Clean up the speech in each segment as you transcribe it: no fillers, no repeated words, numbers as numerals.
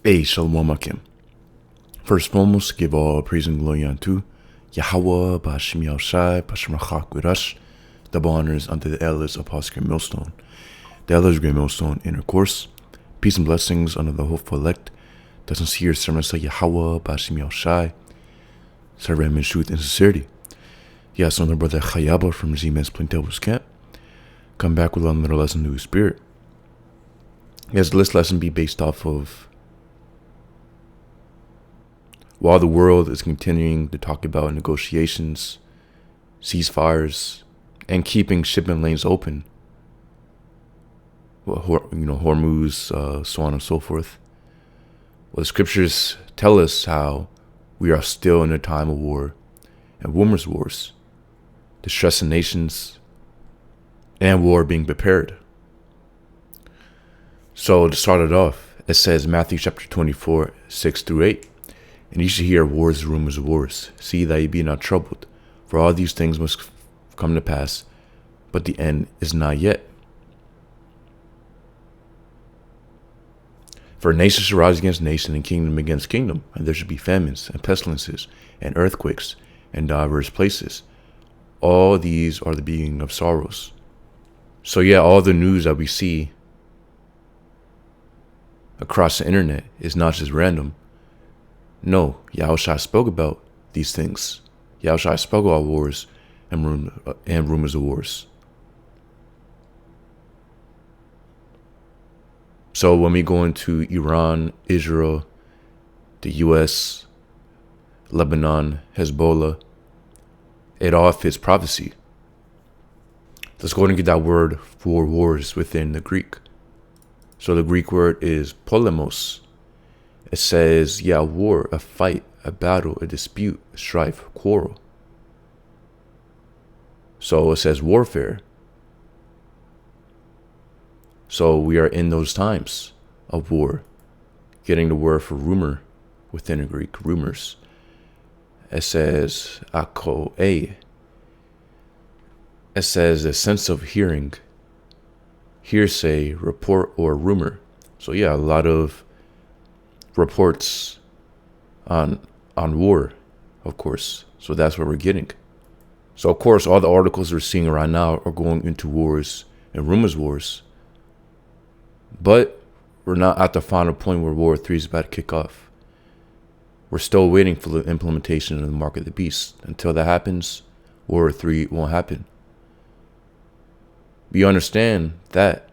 Hey, Shalom Akim. First and foremost, give all praise and glory unto Yahweh, Ba'ashim Yahushai, Ba'ashim Rachak with us. Double honors unto the elders of Apostle Millstone, the elders of Great Millstone Intercourse. Peace and blessings unto the hopeful elect, the sincere servants of Yahweh, Ba'ashim Yahushai, serve him in truth and sincerity. Yes, on the brother Chayaba from Z-Man's Plaintables camp. Come back with another lesson to his spirit. Yes, this lesson be based off of while the world is continuing to talk about negotiations, ceasefires, and keeping shipping lanes open, Hormuz, so on and so forth. Well, the scriptures tell us how we are still in a time of war and rumors wars, distressing nations, and war being prepared. So to start it off, it says Matthew chapter 24, 6 through 8. And ye shall hear wars, rumors of wars. See that ye be not troubled, for all these things must come to pass, but the end is not yet. For nation shall rise against nation, and kingdom against kingdom, and there shall be famines, and pestilences, and earthquakes, in divers places. All these are the beginning of sorrows. So yeah, all the news that we see across the internet is not just random. No, Yahushua spoke about these things. Yahushua spoke about wars and rumors of wars. So when we go into Iran, Israel, the U.S., Lebanon, Hezbollah, it all fits prophecy. Let's go ahead and get that word for wars within the Greek. So the Greek word is polemos. It says, a war, a fight, a battle, a dispute, a strife, a quarrel. So it says warfare. So we are in those times of war. Getting the word for rumor within the Greek, rumors. It says akoe. It says a sense of hearing, hearsay, report, or rumor. So a lot of reports on war, of course. So that's what we're getting. So of course, all the articles we're seeing right now are going into wars and rumors wars. But we're not at the final point where War 3 is about to kick off. We're still waiting for the implementation of the Mark of the Beast. Until that happens, War 3 won't happen. We understand that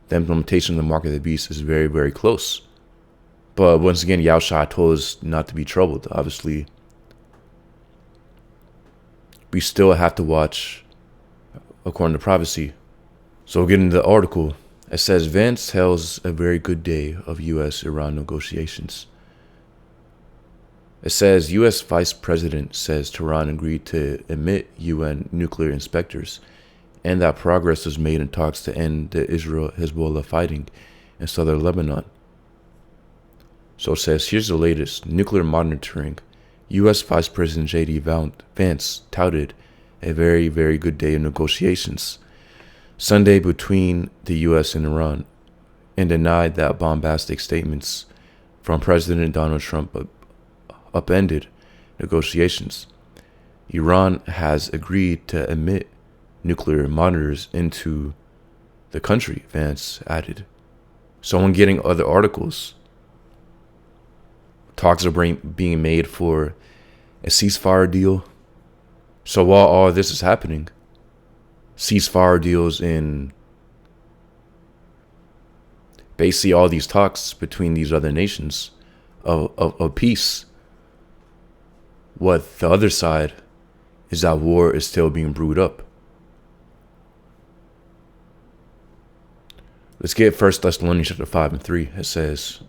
the implementation of the Mark of the Beast is very, very close. But once again, Yahushua told us not to be troubled. Obviously, we still have to watch according to prophecy. So getting to the article, it says Vance hails a very good day of U.S.-Iran negotiations. It says U.S. Vice President says Tehran agreed to admit UN nuclear inspectors and that progress was made in talks to end the Israel-Hezbollah fighting in southern Lebanon. So it says, here's the latest. Nuclear monitoring. U.S. Vice President J.D. Vance touted a very, very good day of negotiations Sunday between the U.S. and Iran and denied that bombastic statements from President Donald Trump upended negotiations. Iran has agreed to admit nuclear monitors into the country, Vance added. So when getting other articles, talks are being made for a ceasefire deal. So while all this is happening, ceasefire deals in basically all these talks between these other nations of peace, what the other side is that war is still being brewed up. Let's get 1 Thessalonians chapter 5 and 3. It says,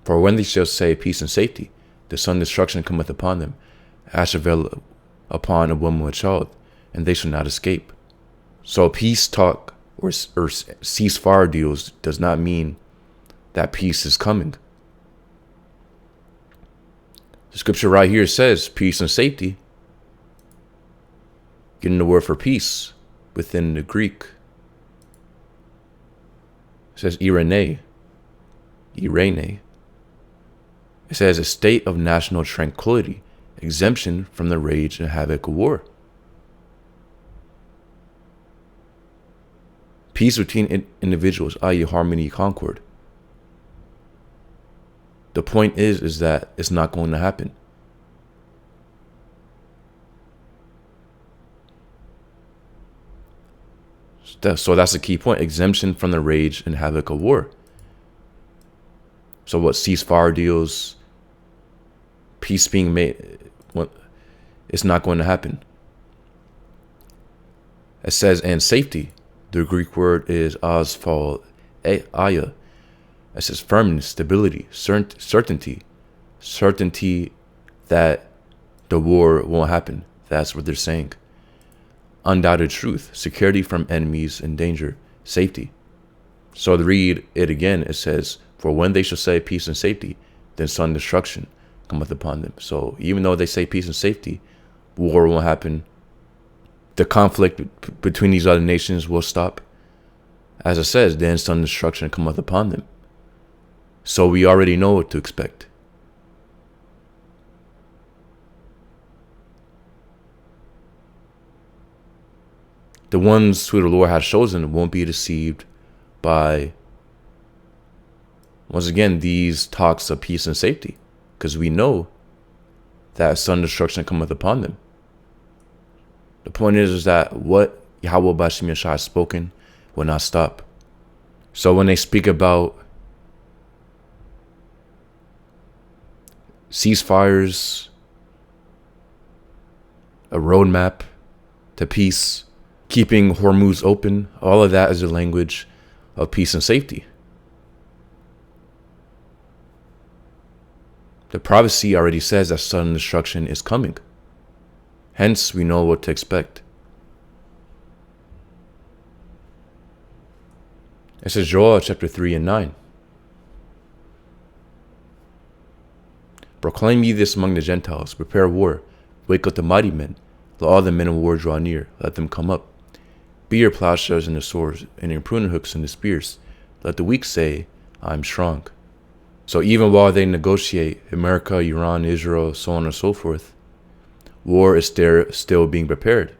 for when they shall say peace and safety, the sudden destruction cometh upon them, as shall fell upon a woman with child, and they shall not escape. So peace talk or ceasefire deals does not mean that peace is coming. The scripture right here says peace and safety. Getting the word for peace within the Greek. It says irene. It says a state of national tranquility, exemption from the rage and havoc of war. Peace between individuals, i.e. harmony, concord. The point is that it's not going to happen. So that's the key point. Exemption from the rage and havoc of war. So what, ceasefire deals, peace being made, it's not going to happen. It says, and safety. The Greek word is asphal aya. It says firmness, stability, certainty that the war won't happen. That's what they're saying. Undoubted truth, security from enemies and danger, safety. So to read it again, it says, for when they shall say peace and safety, then sudden destruction cometh upon them. So even though they say peace and safety, war won't happen. The conflict between these other nations will stop. As it says, then sudden destruction cometh upon them. So we already know what to expect. The ones who the Lord has chosen won't be deceived by, once again, these talks of peace and safety, because we know that sudden destruction cometh upon them. The point is that what Yahweh Bashim Yeshua has spoken will not stop. So when they speak about ceasefires, a roadmap to peace, keeping Hormuz open, all of that is the language of peace and safety. The prophecy already says that sudden destruction is coming. Hence, we know what to expect. It says Joel chapter 3 and 9. Proclaim ye this among the Gentiles, prepare war, wake up the mighty men, let all the men of war draw near, let them come up. Be your plowshares and the swords, and your pruning hooks and the spears. Let the weak say, I am strong. So even while they negotiate, America, Iran, Israel, so on and so forth, war is still being prepared.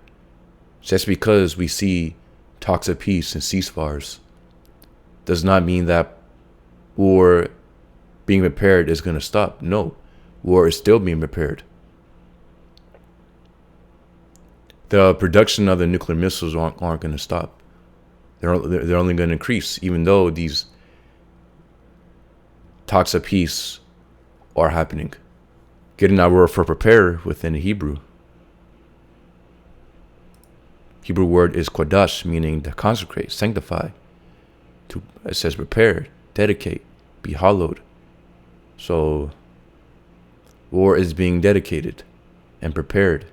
Just because we see talks of peace and ceasefires does not mean that war being prepared is going to stop. No, war is still being prepared. The production of the nuclear missiles aren't going to stop. They're only going to increase, even though these talks of peace are happening. Getting that word for prepare within Hebrew. Hebrew word is kodash, meaning to consecrate, sanctify. It says prepare, dedicate, be hallowed. So war is being dedicated and prepared.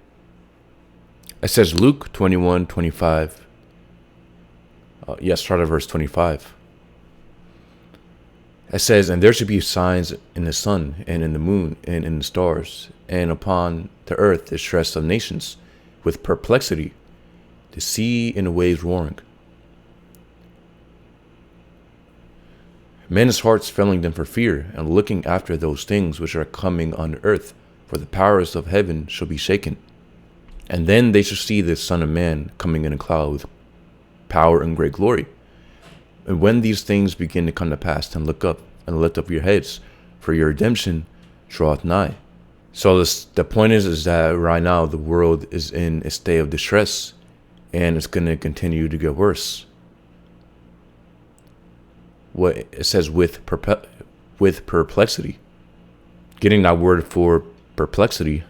It says Luke 21:25. Start at verse 25. It says, and there should be signs in the sun and in the moon and in the stars, and upon the earth distress of nations, with perplexity, the sea and the waves roaring. Men's hearts failing them for fear, and looking after those things which are coming on the earth, for the powers of heaven shall be shaken. And then they shall see the Son of Man coming in a cloud with power and great glory. And when these things begin to come to pass, then look up and lift up your heads, for your redemption draweth nigh. So the point is that right now the world is in a state of distress, and it's going to continue to get worse. What it says with perplexity. Getting that word for perplexity,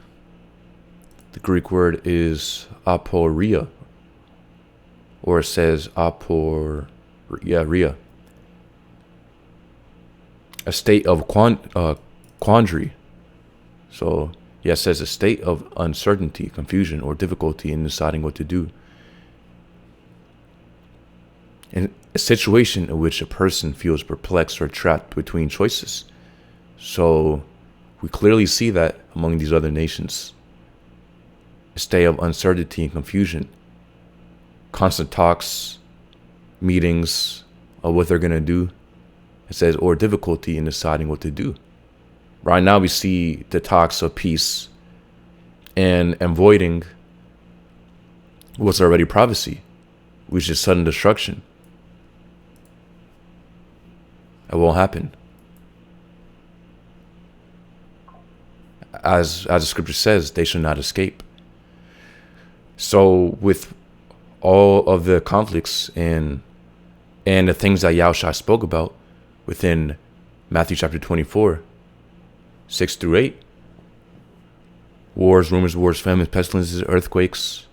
the Greek word is aporia, or it says aporia. A state of quandary. So, it says a state of uncertainty, confusion, or difficulty in deciding what to do. In a situation in which a person feels perplexed or trapped between choices. So, we clearly see that among these other nations. A state of uncertainty and confusion. Constant talks, meetings of what they're going to do. It says, or difficulty in deciding what to do. Right now we see the talks of peace and avoiding what's already prophecy, which is sudden destruction. It won't happen. As the scripture says, they shall not escape. So with all of the conflicts and the things that Yahushua spoke about within Matthew chapter 24, 6 through 8, wars, rumors, wars, famines, pestilences, earthquakes,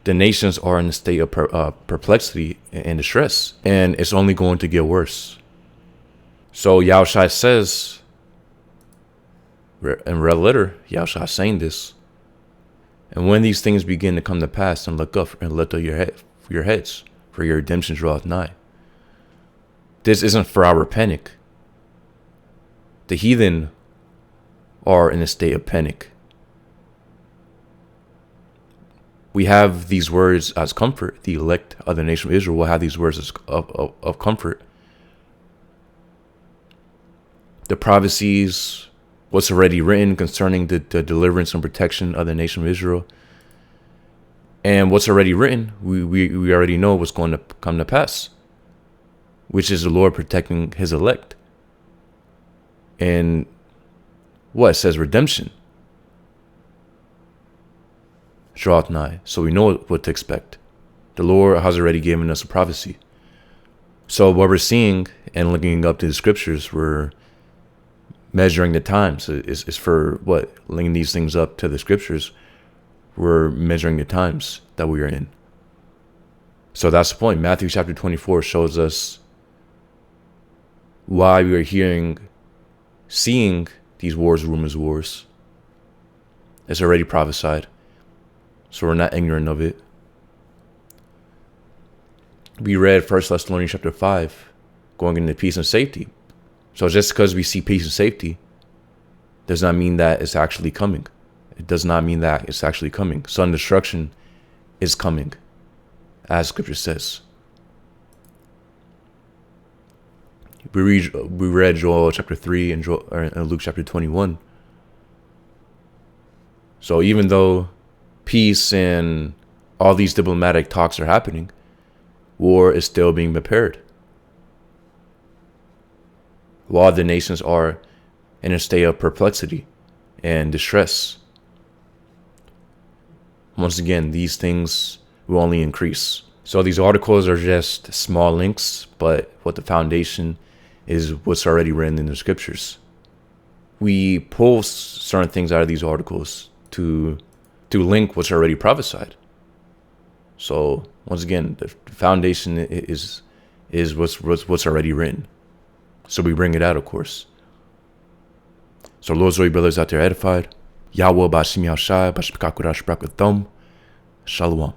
the nations are in a state of perplexity and distress, and it's only going to get worse. So Yahushua says, in red letter, Yahushua is saying this, and when these things begin to come to pass, and look up and lift up your heads, for your redemption draweth nigh. This isn't for our panic. The heathen are in a state of panic. We have these words as comfort. The elect of the nation of Israel will have these words of comfort. The prophecies, what's already written concerning the deliverance and protection of the nation of Israel. And what's already written, we already know what's going to come to pass, which is the Lord protecting his elect. And what? It says redemption draweth nigh. So we know what to expect. The Lord has already given us a prophecy. So what we're seeing and looking up to the scriptures, we're measuring the times. It's for what? Linking these things up to the scriptures. We're measuring the times that we are in. So that's the point. Matthew chapter 24 shows us why we are seeing these wars, rumors, wars. It's already prophesied. So we're not ignorant of it. We read 1 Thessalonians chapter 5, going into peace and safety. So just because we see peace and safety does not mean that it's actually coming. It does not mean that it's actually coming. Sudden destruction is coming, as scripture says. We read Joel chapter 3 and Luke chapter 21. So even though peace and all these diplomatic talks are happening, war is still being prepared. While the nations are in a state of perplexity and distress. Once again, these things will only increase. So these articles are just small links, but what the foundation is what's already written in the scriptures. We pull certain things out of these articles to link what's already prophesied. So once again, the foundation is what's already written. So we bring it out, of course. So Lord's Zoe brothers out there edified. Yahweh Bashim Yahshai Bashpikakurash Brakathom. Shalom.